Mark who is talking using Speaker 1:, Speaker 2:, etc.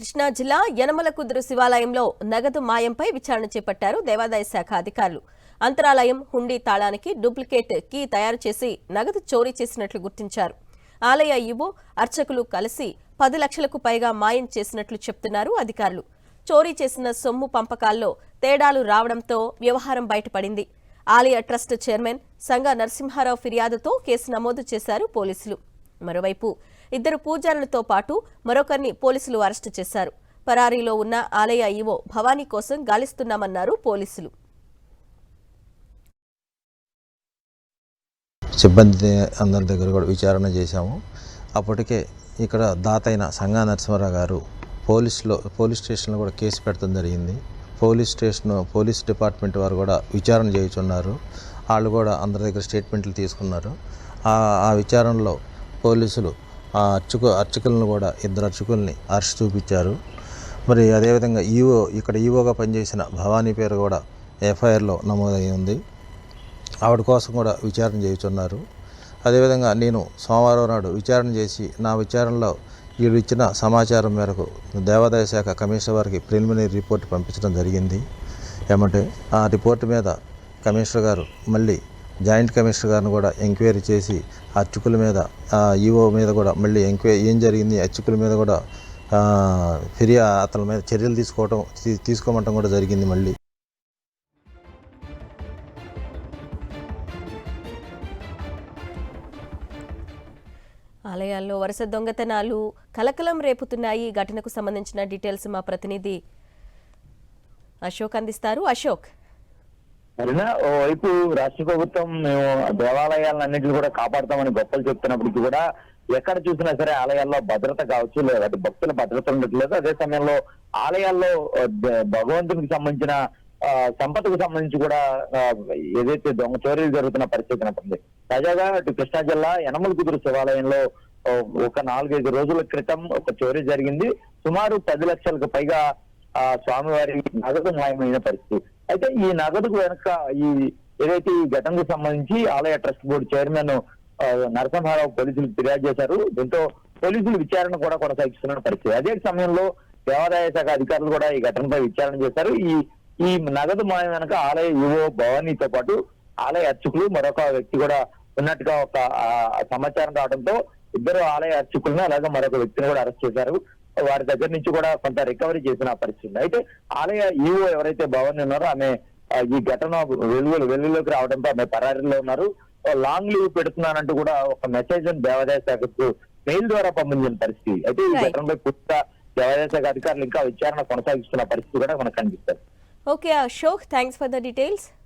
Speaker 1: కృష్ణా జిల్లా యనమలకుదురు శివాలయంలో నగదు మాయంపై విచారణ చేపట్టారు దేవాదాయ శాఖ అధికారులు. అంతరాలయం హుండీ తాళానికి డూప్లికేట్ కీ తయారు చేసి నగదు చోరీ చేసినట్లు గుర్తించారు. ఆలయ ఈవో అర్చకులు కలిసి 10 లక్షలకు పైగా మాయం చేసినట్లు చెప్తున్నారు అధికారులు. చోరీ చేసిన సొమ్ము పంపకాల్లో తేడాలు రావడంతో వ్యవహారం బయటపడింది. ఆలయ ట్రస్ట్ చైర్మన్ సంగా నరసింహారావు ఫిర్యాదుతో కేసు నమోదు చేశారు పోలీసులు. మరోవైపు 2 పూజారులతో పాటు మరొకరిని పోలీసులు అరెస్టు చేశారు. పరారీలో ఉన్న ఆలయ ఈవో భవానీ కోసం గాలిస్తున్నామన్నారు పోలీసులు.
Speaker 2: సిబ్బంది అందరి దగ్గర కూడా విచారణ చేశాము. అప్పటికే ఇక్కడ దాతైన సంగా నరసింహారావు గారు పోలీస్ స్టేషన్లో కూడా కేసు పెట్టడం జరిగింది. పోలీస్ డిపార్ట్మెంట్ వారు కూడా విచారణ చేయుచున్నారు. వాళ్ళు కూడా అందరి దగ్గర స్టేట్మెంట్లు తీసుకున్నారు. ఆ విచారణలో పోలీసులు అర్చకులను కూడా 2 అర్చకుల్ని అరెస్ట్ చూపించారు. మరి అదేవిధంగా ఇక్కడ ఈవోగా పనిచేసిన భవానీ పేరు కూడా ఎఫ్ఐఆర్లో నమోదై ఉంది. ఆవిడ కోసం కూడా విచారణ చేయుచున్నారు. అదేవిధంగా నేను సోమవారం నాడు విచారణ చేసి నా విచారణలో వీళ్ళు ఇచ్చిన సమాచారం మేరకు దేవాదాయ శాఖ కమిషనర్ వారికి ప్రిలిమినరీ రిపోర్ట్ పంపించడం జరిగింది. ఏమంటే ఆ రిపోర్టు మీద కమిషనర్ గారు మళ్ళీ జాయింట్ కమిషనర్ గారిని కూడా ఎంక్వైరీ చేసి అర్చకుల మీద ఈవో మీద కూడా మళ్ళీ ఎంక్వైరీ ఏం జరిగింది, అర్చకుల మీద కూడా అతని మీద చర్యలు తీసుకోమంటం కూడా జరిగింది. మళ్ళీ
Speaker 1: ఆలయాల్లో వరుస దొంగతనాలు కలకలం రేపుతున్నాయి. ఘటనకు సంబంధించిన డీటెయిల్స్ మా ప్రతినిధి అశోక్ అందిస్తారు. అశోక్,
Speaker 3: ఓవైపు రాష్ట్ర ప్రభుత్వం మేము దేవాలయాలన్నింటినీ కూడా కాపాడుతామని గొప్పలు చెప్తున్నప్పటికీ కూడా ఎక్కడ చూసినా సరే ఆలయాల్లో భద్రత కావచ్చు, లేదా భక్తుల భద్రత ఉండట్లేదు. అదే సమయంలో ఆలయాల్లో భగవంతునికి సంబంధించిన సంపదకు సంబంధించి కూడా ఏదైతే దొంగ చోరీలు జరుగుతున్న పరిస్థితి కనపడింది. తాజాగా కృష్ణా జిల్లా యనమలకుదురు శివాలయంలో ఒక 4-5 రోజుల క్రితం ఒక చోరీ జరిగింది. సుమారు 10 లక్షలకు పైగా స్వామివారి నగదు మాయమైన పరిస్థితి. అయితే ఈ నగదుకు వెనక ఏదైతే ఈ ఘటనకు సంబంధించి ఆలయ ట్రస్ట్ బోర్డు చైర్మన్ నరసింహారావు పోలీసులు ఫిర్యాదు చేశారు. దీంతో పోలీసులు విచారణ కూడా కొనసాగిస్తున్న పరిస్థితి. అదే సమయంలో దేవాదాయ శాఖ అధికారులు కూడా ఈ ఘటనపై విచారణ చేశారు. ఈ నగదు మాయం వెనక ఆలయ ఈవో భవానీతో పాటు ఆలయ అర్చకులు మరొక వ్యక్తి కూడా ఉన్నట్టుగా ఒక సమాచారం రావడంతో 2 ఆలయ అర్చకులను అలాగే మరొక వ్యక్తిని కూడా అరెస్ట్ చేశారు. వారి దగ్గర నుంచి కూడా కొంత రికవరీ చేసిన పరిస్థితి. అయితే ఆలయ ఈవో ఎవరైతే భవానీ ఉన్నారో ఆమె ఈ ఘటన వెలుగులోకి రావడంతో ఆమె పరారీలో ఉన్నారు. లాంగ్ లీవ్ పెడుతున్నానంటూ కూడా ఒక మెసేజ్ దేవాదాయ శాఖకు మెయిల్ ద్వారా పంపించిన పరిస్థితి. అయితే ఈ ఘటనపై పూర్తిగా దేవాదాయ శాఖ అధికారులు ఇంకా విచారణ కొనసాగిస్తున్న పరిస్థితి కూడా మనకు కనిపిస్తారు.
Speaker 1: Okay Ashok, thanks for the details.